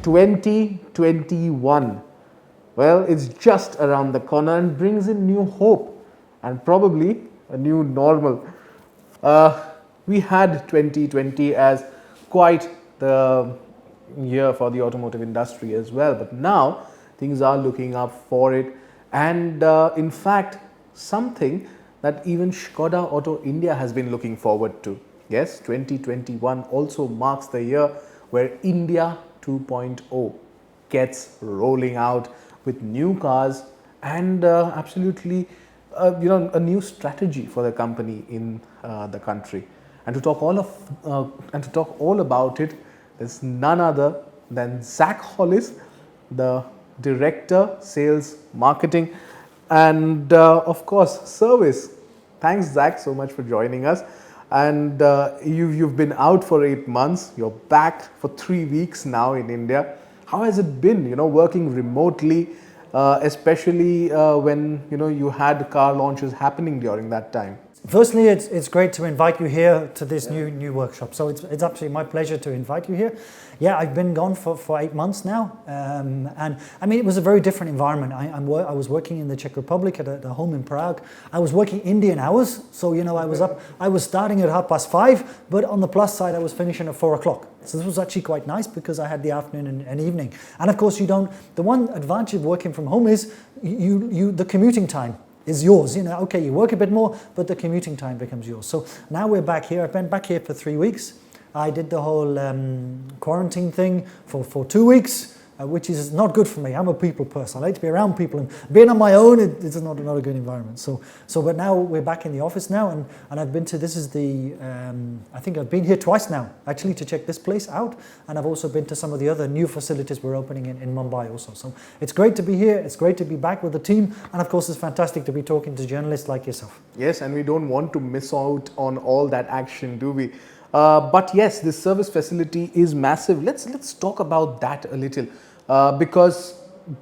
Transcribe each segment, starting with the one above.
2021. Well, it's just around the corner and brings in new hope and probably a new normal. We had 2020 as quite the year for the automotive industry as well, but now things are looking up for it, and in fact something that even Skoda Auto India has been looking forward to. Yes, 2021 also marks the year where India 2.0 gets rolling out with new cars and absolutely a new strategy for the company in the country. And to talk all about it, there's none other than Zac Hollis, the Director, Sales, Marketing, and of course, Service. Thanks, Zac, so much for joining us. And you've been out for 8 months. You're back for 3 weeks now in India. How has it been, working remotely, especially when you had car launches happening during that time? Firstly, it's great to invite you here to this new workshop. So it's absolutely my pleasure to invite you here. Yeah, I've been gone for 8 months now, and I mean it was a very different environment. I was working in the Czech Republic at a home in Prague. I was working Indian hours, so I was starting at 5:30, but on the plus side I was finishing at 4 o'clock. So this was actually quite nice because I had the afternoon and evening. And of course the one advantage of working from home is the commuting time is yours. Okay, you work a bit more, but the commuting time becomes yours. So now we're back here. I've been back here for 3 weeks. I did the whole quarantine thing for 2 weeks, which is not good for me. I'm a people person. I like to be around people, and being on my own, it's not a good environment. But now we're back in the office now, and I've been to, this is the, I think I've been here twice now, actually, to check this place out, and I've also been to some of the other new facilities we're opening in Mumbai also. So it's great to be here, it's great to be back with the team, and of course it's fantastic to be talking to journalists like yourself. Yes, and we don't want to miss out on all that action, do we? But yes, this service facility is massive. Let's talk about that a little. Because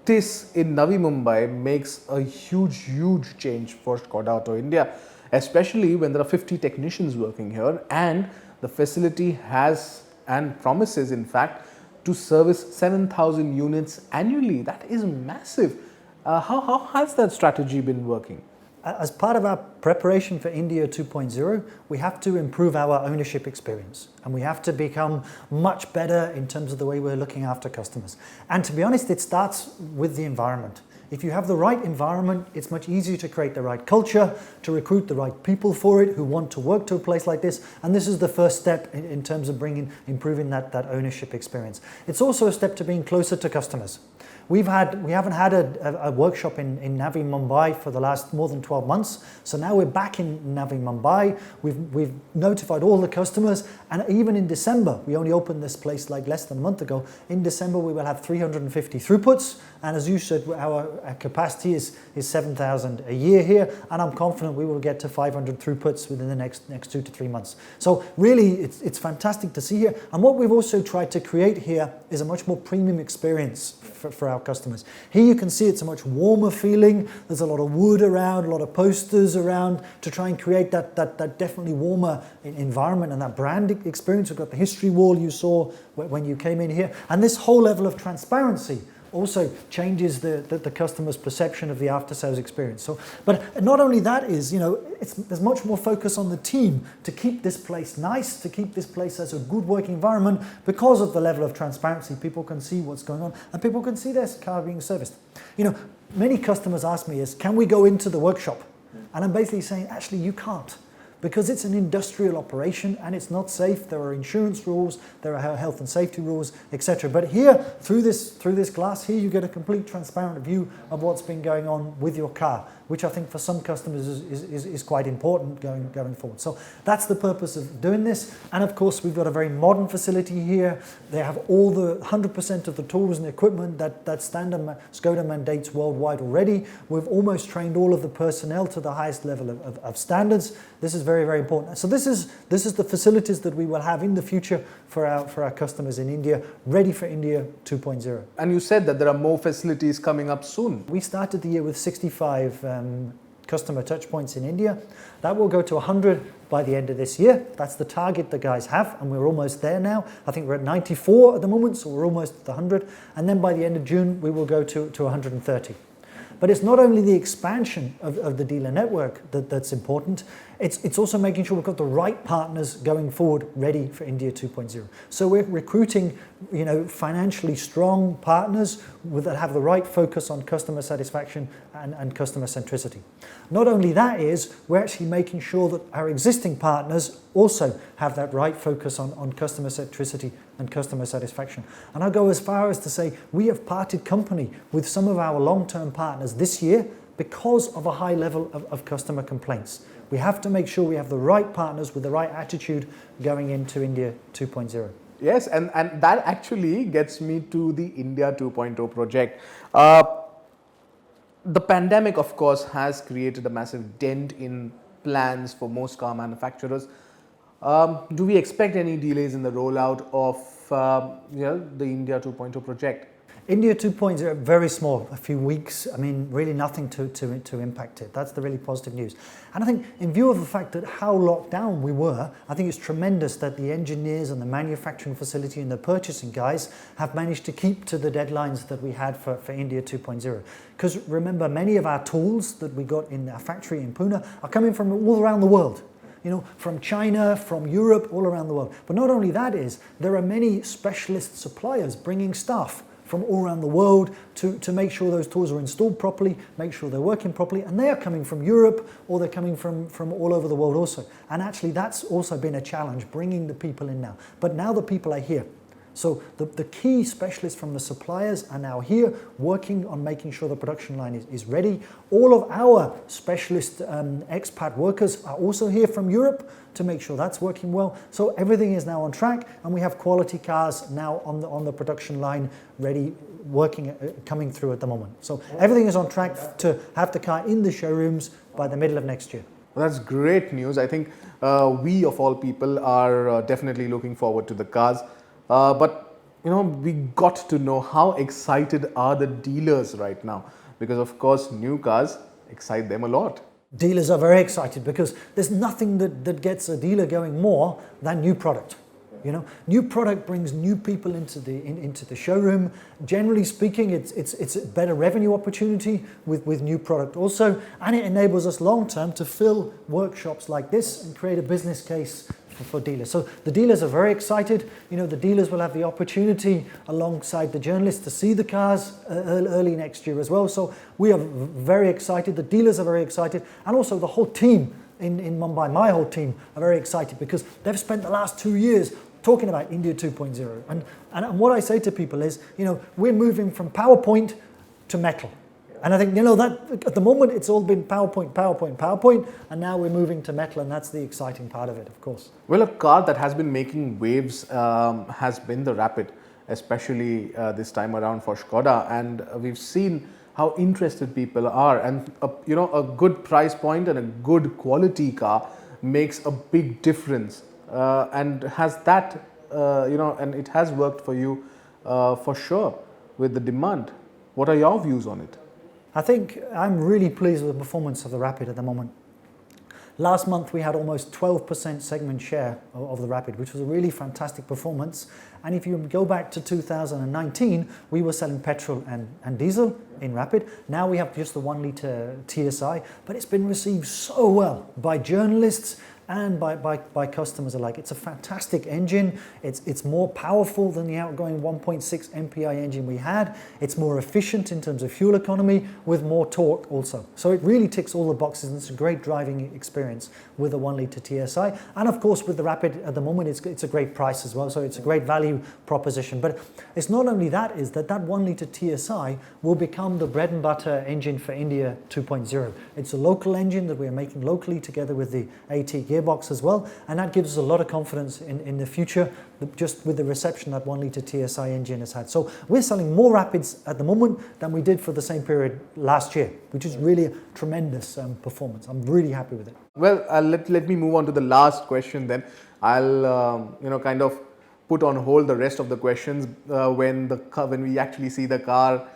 this in Navi Mumbai makes a huge change for Skoda Auto India, especially when there are 50 technicians working here, and the facility has and promises in fact to service 7,000 units annually. That is massive. How has that strategy been working? As part of our preparation for India 2.0, we have to improve our ownership experience, and we have to become much better in terms of the way we're looking after customers. And to be honest, it starts with the environment. If you have the right environment, it's much easier to create the right culture, to recruit the right people for it who want to work to a place like this. And this is the first step in terms of improving that ownership experience. It's also a step to being closer to customers. We haven't had a workshop in Navi Mumbai for the last more than 12 months. So now we're back in Navi Mumbai. We've notified all the customers, and even in December, we only opened this place like less than a month ago. In December, we will have 350 throughputs. And as you said, our capacity is 7,000 a year here, and I'm confident we will get to 500 throughputs within the next 2 to 3 months. So really, it's fantastic to see here. And what we've also tried to create here is a much more premium experience for our customers. Here you can see it's a much warmer feeling. There's a lot of wood around, a lot of posters around to try and create that definitely warmer environment and that brand experience. We've got the history wall you saw when you came in here, and this whole level of transparency also changes the customer's perception of the after-sales experience. So, but not only that is, there's much more focus on the team to keep this place nice, to keep this place as a good working environment because of the level of transparency. People can see what's going on, and people can see their car being serviced. Many customers ask me can we go into the workshop? And I'm basically saying, actually, you can't. Because it's an industrial operation and it's not safe. There are insurance rules, there are health and safety rules, etc. But here, through this glass here, you get a complete transparent view of what's been going on with your car, which I think for some customers is quite important going forward. So that's the purpose of doing this. And of course, we've got a very modern facility here. They have all the 100% of the tools and equipment that standard Skoda mandates worldwide already. We've almost trained all of the personnel to the highest level of standards. This is very important. So this is the facilities that we will have in the future for our customers in India, ready for India 2.0. And you said that there are more facilities coming up soon. We started the year with 65 customer touch points in India. That will go to 100 by the end of this year. That's the target the guys have, and we're almost there now. I think we're at 94 at the moment, so we're almost at the 100. And then by the end of June, we will go to 130. But it's not only the expansion of the dealer network that's important, it's also making sure we've got the right partners going forward ready for India 2.0. So we're recruiting, financially strong partners that have the right focus on customer satisfaction and customer centricity. Not only that is, we're actually making sure that our existing partners also have that right focus on customer centricity and customer satisfaction. And I'll go as far as to say we have parted company with some of our long-term partners this year because of a high level of customer complaints. We have to make sure we have the right partners with the right attitude going into India 2.0. Yes, and that actually gets me to the India 2.0 project. The pandemic, of course, has created a massive dent in plans for most car manufacturers. Do we expect any delays in the rollout of the India 2.0 project? India 2.0, very small, a few weeks. I mean, really nothing to impact it. That's the really positive news. And I think in view of the fact that how locked down we were, I think it's tremendous that the engineers and the manufacturing facility and the purchasing guys have managed to keep to the deadlines that we had for India 2.0. Because remember, many of our tools that we got in our factory in Pune are coming from all around the world. From China, from Europe, all around the world. But not only that is, there are many specialist suppliers bringing stuff from all around the world to make sure those tools are installed properly, make sure they're working properly, and they are coming from Europe or they're coming from all over the world also. And actually that's also been a challenge, bringing the people in now. But now the people are here. So the key specialists from the suppliers are now here working on making sure the production line is ready. All of our specialist expat workers are also here from Europe to make sure that's working well. So everything is now on track, and we have quality cars now on the production line ready, working, coming through at the moment. So everything is on track to have the car in the showrooms by the middle of next year. Well, that's great news. I think we of all people are definitely looking forward to the cars. But we got to know how excited are the dealers right now, because of course new cars excite them a lot. Dealers are very excited because there's nothing that gets a dealer going more than new product. New product brings new people into the showroom. Generally speaking, it's a better revenue opportunity with new product also, and it enables us long term to fill workshops like this and create a business case for dealers. So the dealers are very excited. The dealers will have the opportunity alongside the journalists to see the cars early next year as well. So we are very excited. The dealers are very excited, and also the whole team in Mumbai, my whole team, are very excited because they've spent the last 2 years talking about India 2.0. And what I say to people is, we're moving from PowerPoint to metal. And I think, that at the moment it's all been PowerPoint, and now we're moving to metal, and that's the exciting part of it, of course. Well, a car that has been making waves has been the Rapid, especially this time around for Skoda, and we've seen how interested people are, and a good price point and a good quality car makes a big difference, and has that, and it has worked for you for sure with the demand. What are your views on it? I think I'm really pleased with the performance of the Rapid at the moment. Last month we had almost 12% segment share of the Rapid, which was a really fantastic performance. And if you go back to 2019, we were selling petrol and diesel in Rapid. Now we have just the 1 litre TSI, but it's been received so well by journalists and by customers alike. It's a fantastic engine. It's more powerful than the outgoing 1.6 MPI engine we had. It's more efficient in terms of fuel economy with more torque also. So it really ticks all the boxes, and it's a great driving experience with the 1 litre TSI. And of course with the Rapid at the moment, it's a great price as well. So it's a great value proposition. But it's not only that, is that 1 litre TSI will become the bread and butter engine for India 2.0. It's a local engine that we are making locally together with the AT gearbox as well, and that gives us a lot of confidence in the future, just with the reception that 1 litre TSI engine has had. So we're selling more Rapids at the moment than we did for the same period last year, which is really a tremendous performance. I'm really happy with it. Well, let me move on to the last question then. I'll kind of put on hold the rest of the questions when we actually see the car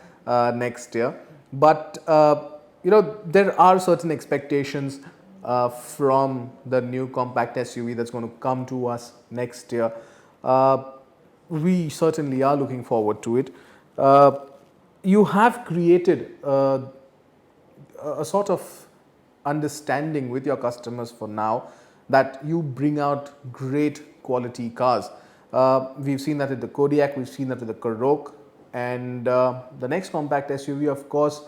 next year. But there are certain expectations from the new compact SUV that's going to come to us next year. We certainly are looking forward to it. You have created a sort of understanding with your customers for now that you bring out great quality cars. We've seen that with the Kodiaq, we've seen that with the Karoq, and the next compact SUV, of course,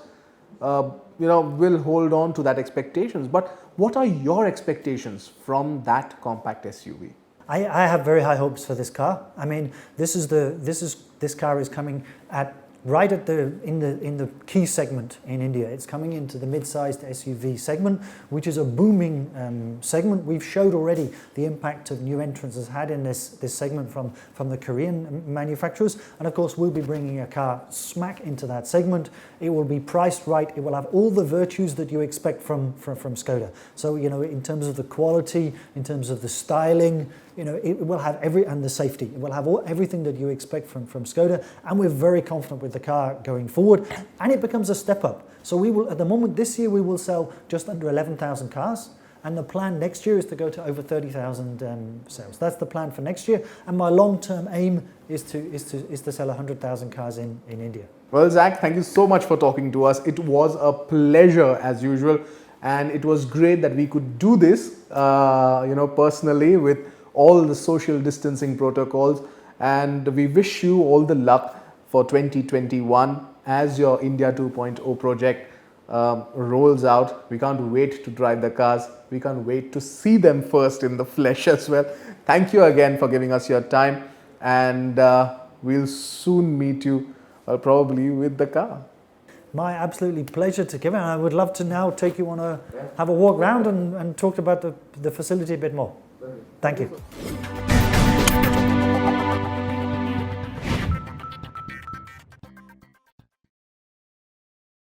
will hold on to that expectations. But what are your expectations from that compact SUV? I have very high hopes for this car. I mean, this car is coming at right at in the key segment in India. It's coming into the mid-sized SUV segment, which is a booming segment. We've showed already the impact of new entrants has had in this segment from the Korean manufacturers, and of course we'll be bringing a car smack into that segment. It will be priced right. It will have all the virtues that you expect from Skoda. So in terms of the quality, in terms of the styling, it will have and the safety. It will have everything that you expect from Skoda, and we're very confident with the car going forward. And it becomes a step up. So we will, at the moment, this year we will sell just under 11,000 cars, and the plan next year is to go to over 30,000 sales. That's the plan for next year, and my long-term aim is to sell 100,000 cars in India. Well, Zac, thank you so much for talking to us. It was a pleasure as usual, and it was great that we could do this, personally with all the social distancing protocols, and we wish you all the luck for 2021 as your India 2.0 project rolls out. We can't wait to drive the cars. We can't wait to see them first in the flesh as well. Thank you again for giving us your time, and we'll soon meet you probably with the car. My absolutely pleasure to give it. I would love to now take you on have a walk around and talk about the facility a bit more. Thank you.